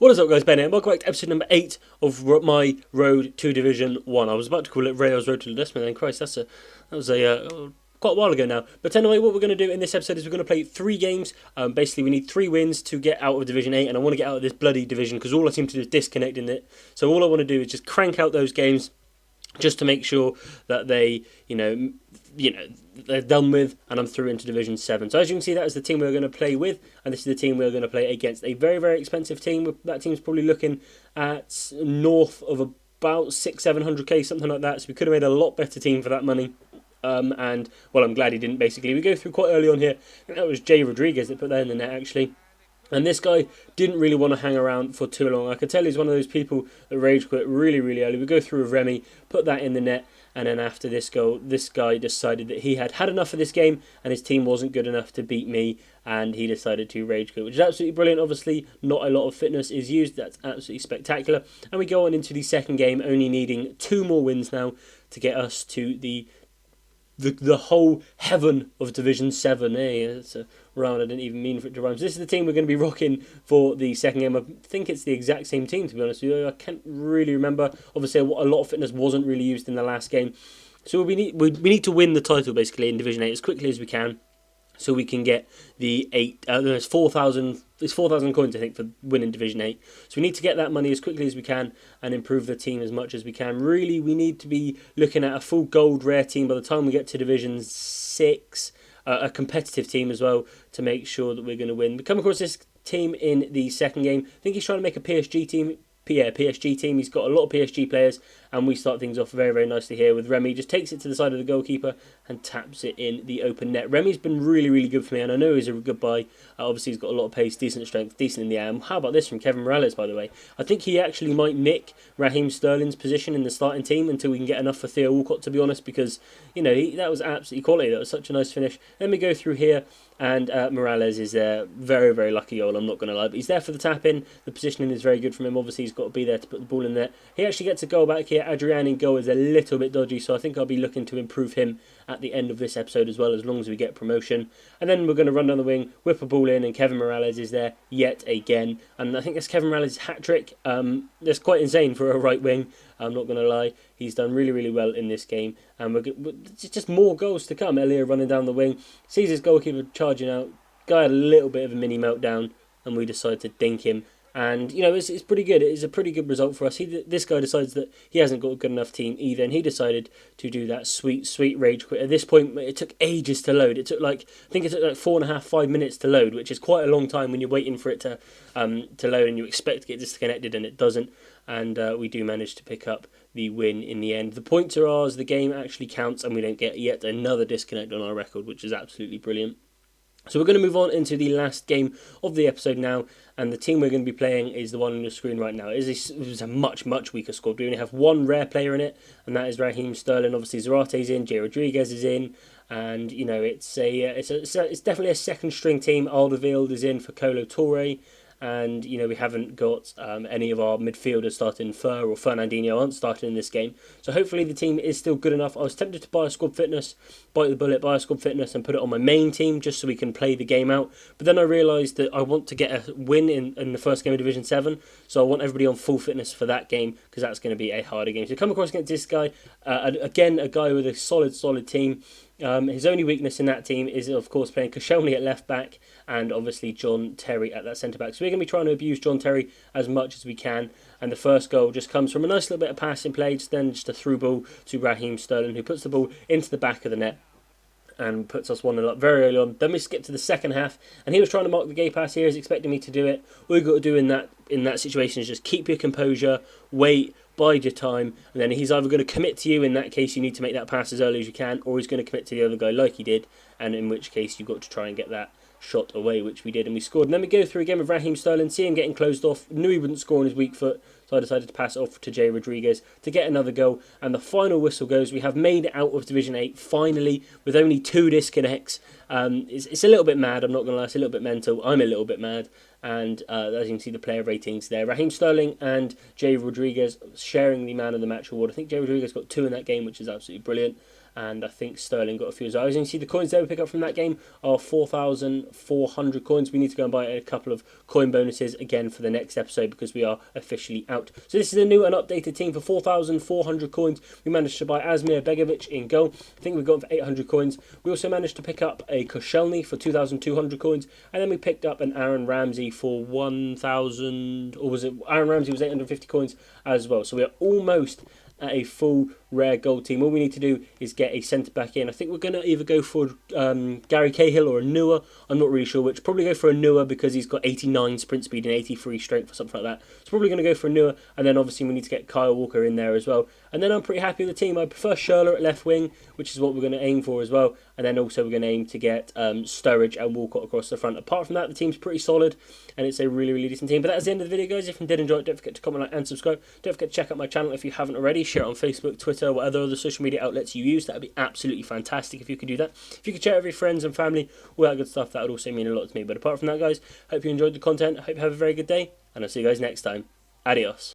What is up, guys? Ben here. Welcome back to episode number 8 of my road to Division 1. I was about to call it Rayo's Road to the Dustman, and Christ, that was quite a while ago now. But anyway, what we're going to do in this episode is we're going to play 3 games. Basically, we need 3 wins to get out of Division 8, and I want to get out of this bloody division because all I seem to do is disconnecting it. So all I want to do is just crank out those games just to make sure that they, they're done with, and I'm through into Division 7. So as you can see, that is the team we're going to play with, and this is the team we're going to play against. A very, very expensive team. That team's probably looking at north of about 600-700k, something like that. So we could have made a lot better team for that money. And, well, I'm glad he didn't, basically. We go through quite early on here. I think that was Jay Rodriguez that put that in the net, actually. And this guy didn't really want to hang around for too long. I could tell he's one of those people that rage quit really, really early. We go through with Remy, put that in the net, and then after this goal, this guy decided that he had had enough of this game and his team wasn't good enough to beat me, and he decided to rage quit, which is absolutely brilliant. Obviously, not a lot of fitness is used. That's absolutely spectacular. And we go on into the second game, only needing 2 more wins now to get us to the whole heaven of Division 7. It's a round I didn't even mean for it to rhyme. So this is the team we're going to be rocking for the second game. I think it's the exact same team, to be honest with you. I can't really remember. Obviously, a lot of fitness wasn't really used in the last game. So we need to win the title, basically, in Division 8 as quickly as we can, so we can get the 4,000 coins, I think, for winning Division 8. So we need to get that money as quickly as we can and improve the team as much as we can. Really, we need to be looking at a full gold rare team by the time we get to Division 6, a competitive team as well, to make sure that we're going to win. We come across this team in the second game. I think he's trying to make a PSG team. PSG team. He's got a lot of PSG players, and we start things off very, very nicely here with Remy. Just takes it to the side of the goalkeeper and taps it in the open net. Remy's been really, really good for me, and I know he's a good buy. Obviously, he's got a lot of pace, decent strength, decent in the air. And how about this from Kevin Morales, by the way? I think he actually might nick Raheem Sterling's position in the starting team until we can get enough for Theo Walcott, to be honest, because, that was absolutely quality. That was such a nice finish. Then we go through here, and Morales is there. Very, very lucky goal, I'm not going to lie. But he's there for the tap-in. The positioning is very good from him. Obviously, he's got to be there to put the ball in there. He actually gets a goal back here. Adrian in goal is a little bit dodgy, so I think I'll be looking to improve him at the end of this episode as well, as long as we get promotion. And then we're going to run down the wing, whip a ball in, and Kevin Morales is there yet again. And I think that's Kevin Morales' hat-trick. That's quite insane for a right wing, I'm not going to lie. He's done really, really well in this game. And we're just more goals to come. Elia running down the wing, sees his goalkeeper charging out. Guy had a little bit of a mini meltdown, and we decide to dink him. And, it's pretty good. It's a pretty good result for us. This guy decides that he hasn't got a good enough team either, and he decided to do that sweet, sweet rage quit. At this point, it took ages to load. I think it took like 4.5, 5 minutes to load, which is quite a long time when you're waiting for it to load and you expect to get disconnected and it doesn't. And we do manage to pick up the win in the end. The points are ours, the game actually counts, and we don't get yet another disconnect on our record, which is absolutely brilliant. So we're going to move on into the last game of the episode now, and the team we're going to be playing is the one on the screen right now. It is a much, much weaker squad. We only have one rare player in it, and that is Raheem Sterling. Obviously, Zarate's in, Jay Rodriguez is in, and it's definitely a second string team. Alderweireld is in for Kolo Toure. And, we haven't got any of our midfielders starting. Fur or Fernandinho aren't starting in this game. So hopefully the team is still good enough. I was tempted to buy a squad fitness, bite the bullet, buy a squad fitness and put it on my main team just so we can play the game out. But then I realised that I want to get a win in the first game of Division 7. So I want everybody on full fitness for that game, because that's going to be a harder game. So come across against this guy. Again, a guy with a solid team. His only weakness in that team is, of course, playing Koscielny at left back and obviously John Terry at that centre back. So we're going to be trying to abuse John Terry as much as we can. And the first goal just comes from a nice little bit of passing play, just a through ball to Raheem Sterling, who puts the ball into the back of the net and puts us 1-0 up very early on. Then we skip to the second half, and he was trying to mark the gay pass here. He's expecting me to do it. All you've got to do in that situation is just keep your composure, wait, bide your time, and then he's either going to commit to you. In that case, you need to make that pass as early as you can, or he's going to commit to the other guy like he did, and in which case you've got to try and get that shot away, which we did, and we scored. And then we go through again with Raheem Sterling, see him getting closed off, knew he wouldn't score on his weak foot, so I decided to pass it off to Jay Rodriguez to get another goal. And the final whistle goes. We have made it out of Division 8 finally with only 2 disconnects. It's a little bit mad, I'm not going to lie, it's a little bit mental. I'm a little bit mad. And as you can see, the player ratings there, Raheem Sterling and Jay Rodriguez sharing the man of the match award. I think Jay Rodriguez got 2 in that game, which is absolutely brilliant. and I think Sterling got a few as well. As you can see, the coins there we pick up from that game are 4,400 coins. We need to go and buy a couple of coin bonuses again for the next episode because we are officially out. So this is a new and updated team for 4,400 coins. We managed to buy Asmir Begovic in goal. I think we've got him for 800 coins. We also managed to pick up a Koscielny for 2,200 coins, and then we picked up an Aaron Ramsey for 1,000, or was it Aaron Ramsey was 850 coins as well. So we are almost at a full rare gold team. All we need to do is get a centre back in. I think we're going to either go for Gary Cahill or a Nua. I'm not really sure which. Probably go for a Nua because he's got 89 sprint speed and 83 strength or something like that. So probably going to go for a Nua, and then obviously we need to get Kyle Walker in there as well. And then I'm pretty happy with the team. I prefer Schürrle at left wing, which is what we're going to aim for as well. And then also we're going to aim to get Sturridge and Walcott across the front. Apart from that, the team's pretty solid, and it's a really, really decent team. But that's the end of the video, guys. If you did enjoy it, don't forget to comment, like, and subscribe. Don't forget to check out my channel if you haven't already. Share it on Facebook, Twitter, whatever other social media outlets you use. That would be absolutely fantastic if you could do that. If you could share it with your friends and family, all that good stuff, that would also mean a lot to me. But apart from that, guys, hope you enjoyed the content. I hope you have a very good day, and I'll see you guys next time. Adios.